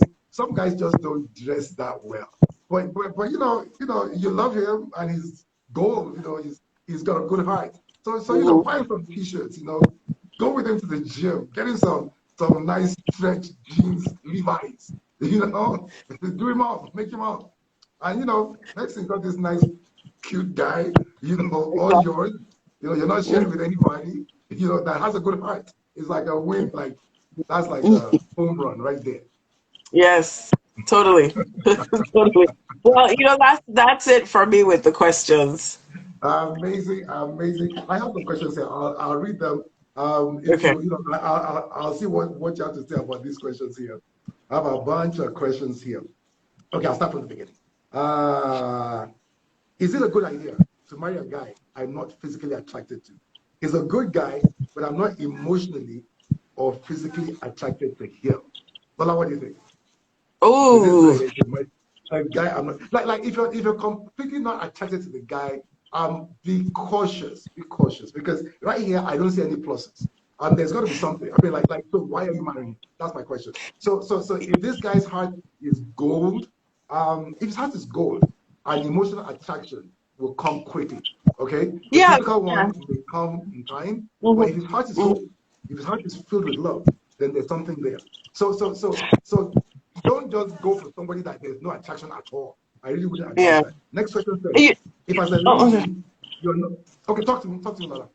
just don't dress that well. But you love him and he's gold. He's got a good height. So buy him some t-shirts. Go with him to the gym. Get him some nice stretch jeans, Levi's. Do him up, make him up. And next thing, got this nice cute guy, all yours. You're not sharing with anybody, that has a good heart. It's like a win, like that's like a home run right there. Yes, totally. Totally. Well, that's it for me with the questions. Amazing, amazing. I have some questions here. I'll read them. If Okay. I'll see what you have to say about these questions here. I have a bunch of questions here. Okay, I'll start from the beginning. Uh, Is it a good idea to marry a guy I'm not physically attracted to? He's a good guy, but I'm not emotionally or physically attracted to him. Lola, what do you think? Is it a good Oh, idea to marry a guy I'm not like if you're completely not attracted to the guy, be cautious, because right here I don't see any pluses. There's got to be something. I mean, so why are you marrying him? That's my question. So if this guy's heart is gold, if his heart is gold, an emotional attraction will come quickly. Okay, the yeah, physical yeah. one may come in time, but Hmm. if his heart is Hmm. gold, if his heart is filled with love, then there's something there. So don't just go for somebody that there's no attraction at all. I really wouldn't advise Yeah. that. Next question says, You, if as a oh, okay. lady, you're not okay, talk to me, Lala.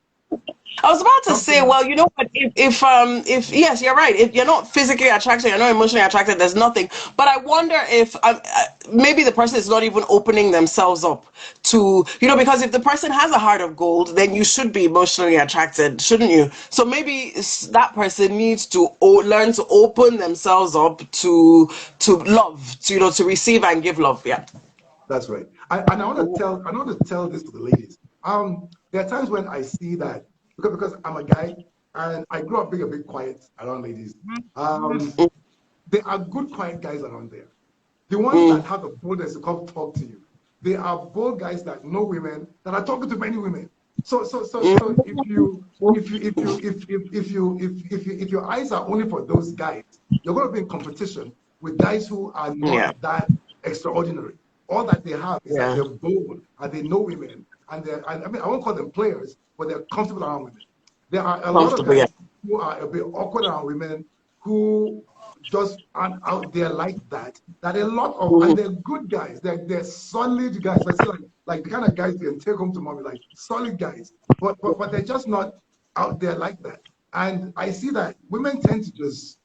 I was about to Talk to say, me. well, you know what? If yes, you're right. If you're not physically attracted, you're not emotionally attracted. There's nothing. But I wonder if maybe the person is not even opening themselves up to, because if the person has a heart of gold, then you should be emotionally attracted, shouldn't you? So maybe that person needs to learn to open themselves up to love, to receive and give love. Yeah. That's right. And I want to tell this to the ladies. There are times when I see that, because I'm a guy, and I grew up being a bit quiet around ladies. Um, there are good, quiet guys around there. The ones that Mm. have the boldness to come talk to you. They are bold guys that know women, that are talking to many women. So if your eyes are only for those guys, you're going to be in competition with guys who are Yeah. not that extraordinary. All that they have is that Yeah. they're bold and they know women, and I mean, I won't call them players, but they're comfortable around women. There are a lot of Comfortable. Yeah. guys who are a bit awkward around women, who just aren't out there like that. That a lot of, and Mhm. they're good guys. They're solid guys. I say like the kind of guys you can take home to mommy, like solid guys. But they're just not out there like that. And I see that women tend to just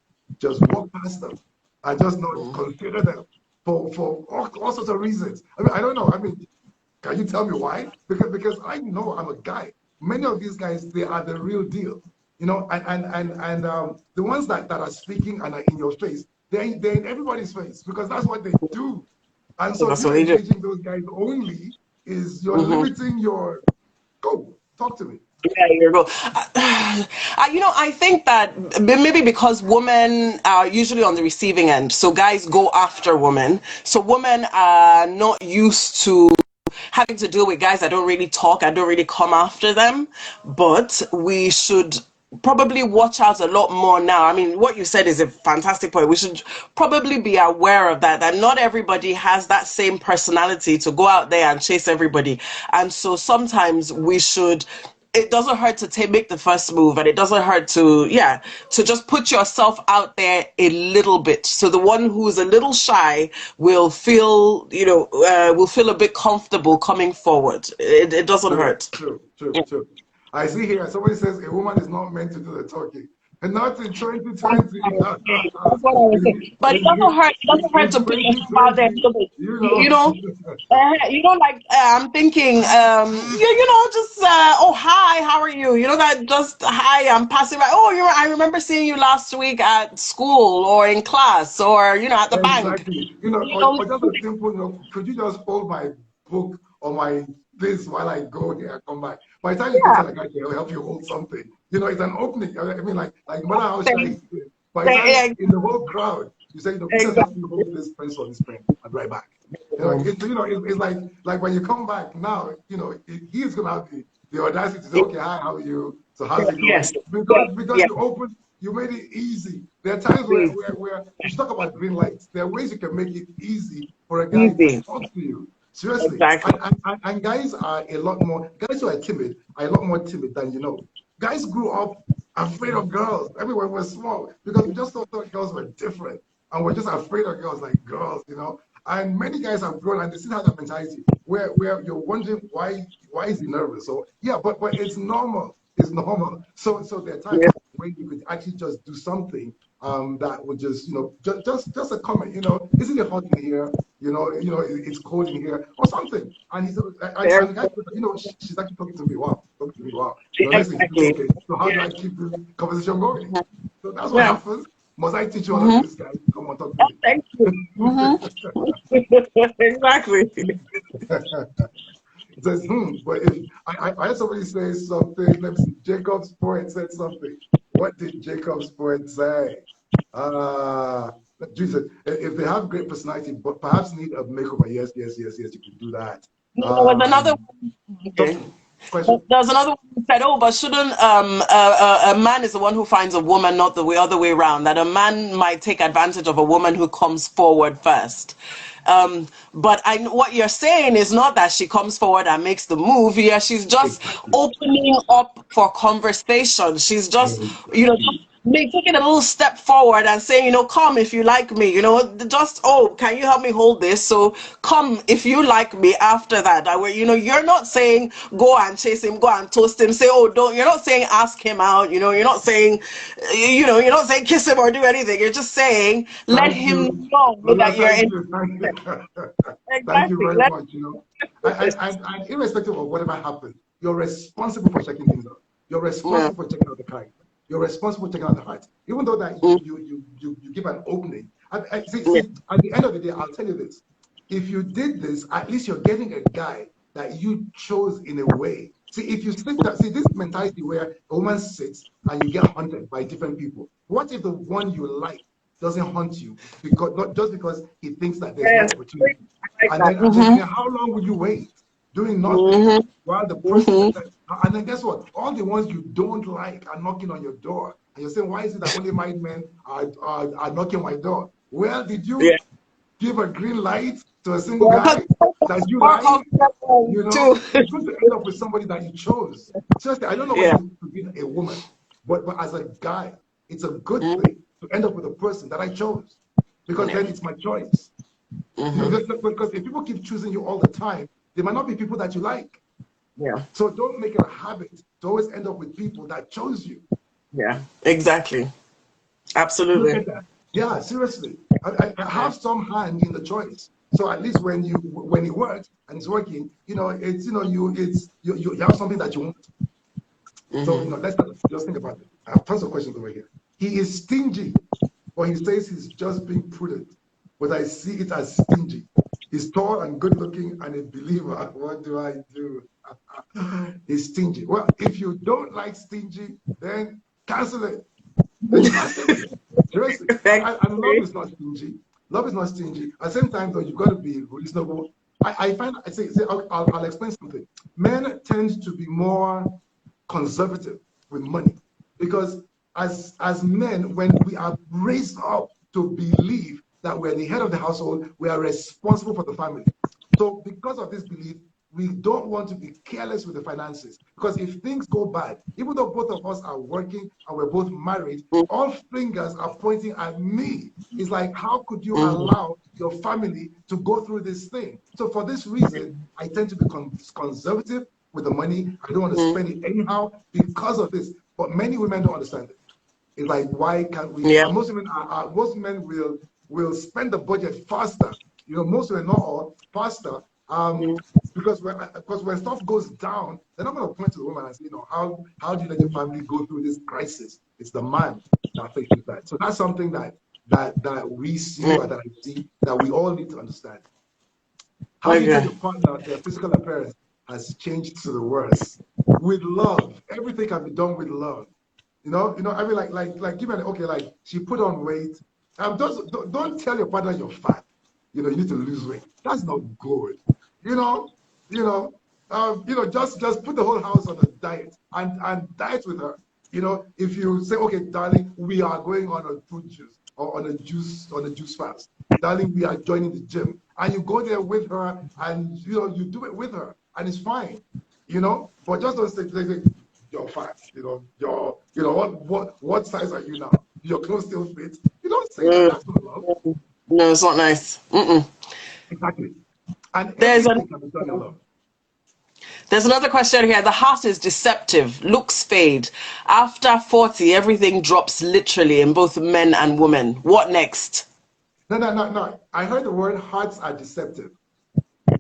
walk past them and just not Mhm. consider them for all sorts of reasons. I mean, I don't know. I mean, can you tell me why? Because I know I'm a guy. Many of these guys, they are the real deal. And the ones that are speaking and are in your face, they're in everybody's face because that's what they do. And so That's you what they do. engaging those guys only is you're Mhm. limiting your go. Talk to me. Yeah, you go. I think that maybe because women are usually on the receiving end, so guys go after women. So women are not used to having to deal with guys that don't really talk and don't really come after them. But we should probably watch out a lot more now. I mean, what you said is a fantastic point. We should probably be aware of that not everybody has that same personality to go out there and chase everybody. And so sometimes we should, it doesn't hurt to make the first move, and it doesn't hurt to just put yourself out there a little bit, so the one who's a little shy will feel will feel a bit comfortable coming forward. It doesn't True, hurt. true, true, Yeah. true. I see here somebody says a woman is not meant to do the talking. And not in That's 2020. what I was saying. But it doesn't hurt. It doesn't hurt In to put yourself out there a 2020, little bit. you You, you know. know, like I'm thinking, just oh hi, how are you? You know that just hi, I'm passing by. Oh, I remember seeing you last week at school or in class or at the bank. Exactly. You know, Or just a simple, could you just hold my book or my this while I go here and come back? By the time you get yeah. to like, okay, I'll help you hold something. It's an opening. I mean, like no matter how shy Same, he is, by the time same, in the whole crowd, you say, please just help exactly. me hold this pencil or this pen. I'll be right back. It's like when you come back now, he's gonna have the audacity to say, okay, hi, how are you? So how's it going? Yes. Because Yes. you made it easy. There are times where we should talk about green lights. There are ways you can make it easy for a guy to Easy. talk to you. Seriously. Exactly. And guys are a lot more, guys who are timid are a lot more timid than you know. Guys grew up afraid of girls. Everyone was small because we just thought girls were different. And we're just afraid of girls like girls. And many guys have grown and they still have that mentality where you're wondering why is he nervous? So yeah, but it's normal. It's normal. So there are times Yeah. when you could actually just do something that would just just a comment. Isn't it hot in here? It's cold in here or something. And he's and the guy, she's actually talking to me. Wow, talking to me. Wow. Next thing, Exactly. okay. So how do I keep this conversation going? So that's what Yeah. happens. Must I teach you all of Mm-hmm. this, guys? Come on, talk to Oh, me. thank you. Mm-hmm. Exactly. It says, but if I heard somebody say something, let me see, Jacob's poet said something. What did Jacob's poet say? Uh, Jesus, if they have great personality, but perhaps need a makeover, yes, yes, yes, yes, you can do that. No, there was another one. Talk Okay. to me. Question. There was another one who said, "Oh, but shouldn't a man is the one who finds a woman, not the other way around? That a man might take advantage of a woman who comes forward first." But what you're saying is not that she comes forward and makes the move. Yeah, she's just Exactly. opening up for conversation. She's just, Exactly. just taking a little step forward and saying, come if you like me. Just, oh, can you help me hold this? So come if you like me after that. You're not saying go and chase him, go and toast him, say, oh, don't. You're not saying ask him out. You're not saying, you're not saying kiss him or do anything. You're just saying let Thank him you. know Lola, that you're thank in. you. Thank you. Thank you Exactly. very much. And irrespective of whatever happens, you're responsible for checking things out. You're Yeah. responsible for checking out the character. You're responsible for checking out the heart. Even though that Mm, you give an opening. yeah. See, at the end of the day, I'll tell you this. If you did this, at least you're getting a guy that you chose in a way See, if you sit down, see this mentality where a woman sits and you get hunted by different people. What if the one you like doesn't hunt you because not just because he thinks that there's no Yes, opportunity? I like And that. then and then how long would you wait doing nothing while the person Mm-hmm. and then guess what? All the ones you don't like are knocking on your door. And you're saying, why is it that only married men are knocking my door? Well, did Yeah. you give a green light to a single Well, guy that you more like? comfortable You know, too. you're going to end up with somebody that you chose. Seriously, I don't know what Yeah. it is to be a woman, but as a guy, it's a good Mm-hmm. thing to end up with a person that I chose because Yeah. then it's my choice. You know, Mm-hmm. because if people keep choosing you all the time, they might not be people that you like. Yeah. So don't make it a habit to always end up with people that chose you. Yeah. Exactly. Look Absolutely. at that. Yeah, seriously. I Yeah. have some hand in the choice. So at least when it works and it's working, it's you have something that you want. So Mm-hmm. let's just think about it. I have tons of questions over here. He is stingy, but he says he's just being prudent. But I see it as stingy. He's tall and good looking and a believer. What do I do? He's stingy. Well, if you don't like stingy, then cancel it. Then you can't stay with him. Seriously. And love is not stingy. Love is not stingy. At the same time, though, you've got to be reasonable. I find, I'll explain something. Men tend to be more conservative with money because as men, when we are raised up to believe that we're the head of the household, we are responsible for the family. So because of this belief, we don't want to be careless with the finances because if things go bad, even though both of us are working and we're both married, all fingers are pointing at me. It's like, how could you Mm-hmm. allow your family to go through this thing? So for this reason, I tend to be conservative with the money. I don't want to spend it anyhow because of this. But many women don't understand it. It's like, why can't we? Yeah. And most men will spend the budget faster. Most women, not all, faster. Because when stuff goes down, they're not going to point to the woman and say, how do you let your family go through this crisis? It's the man that faces that. So that's something that we see or that I see that we all need to understand. How do you tell Okay. your partner their physical appearance has changed to the worse? With love. Everything can be done with love. I mean, like, give me okay, like she put on weight. Don't tell your partner you're fat. You need to lose weight. That's not good. You know, you know, just put the whole house on a diet and diet with her. If you say, okay, darling, we are going on a fruit juice or on a juice fast. Darling, we are joining the gym. And you go there with her and you do it with her and it's fine. But just don't say you're fat. What size are you now? Your clothes still fit. You don't say that. Mm. That's not love. No, it's not nice. Mm-mm. Exactly. And There's a everything can be done in love. There's another question here. The heart is deceptive. Looks fade. After 40, everything drops literally in both men and women. What next? No, no, no, no. I heard the word hearts are deceptive.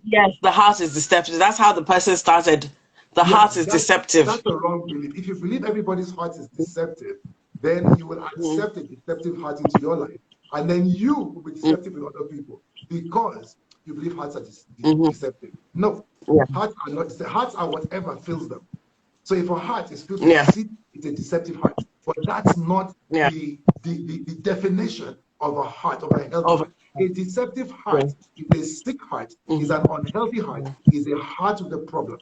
Yes, the heart is deceptive. That's how the person started. The Yeah, heart is that's deceptive. a wrong belief. If you believe everybody's heart is deceptive, then you will Mm, accept a deceptive heart into your life. And then you will be mm, deceptive with other people because you believe hearts are mhm. deceptive. No, Yeah, hearts are not. Hearts are whatever fills them. So if a heart is filled with yeah, deceit, it's a deceptive heart. But that's not yeah. the definition of a heart, of a healthy Over. heart. A deceptive Yeah. heart is a sick heart, is Mhm. an unhealthy heart, is a heart with a problem.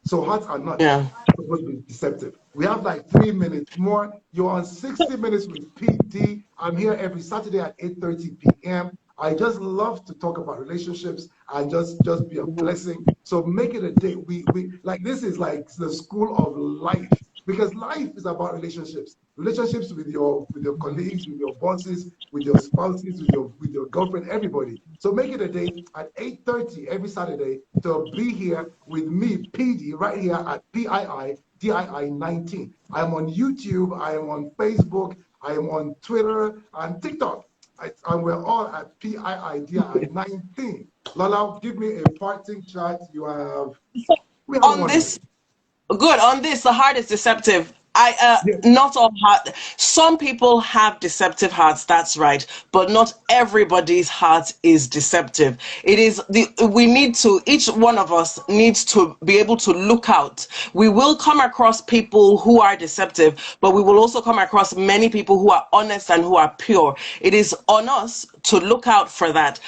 So hearts are not Yeah. supposed to be deceptive. We have like 3 minutes more. You're on 60 Minutes with PD. I'm here every Saturday at 8:30 p.m. I just love to talk about relationships and just be a Mhm. blessing. So make it a day. We like this is like the school of life because life is about relationships. Relationships with your colleagues, with your bosses, with your spouses, with your girlfriend, everybody. So make it a day at 8:30 every Saturday to be here with me, PD, right here at PII 19. I'm on YouTube, I am on Facebook, I am on Twitter and TikTok. And we're all at PII 19. Lola, give me a parting shot. We have On 1 minute. this, good. On this, the heart is deceptive. Not all heart. Some people have deceptive hearts. That's right, but not everybody's heart is deceptive. It is we need to. Each one of us needs to be able to look out. We will come across people who are deceptive, but we will also come across many people who are honest and who are pure. It is on us to look out for that,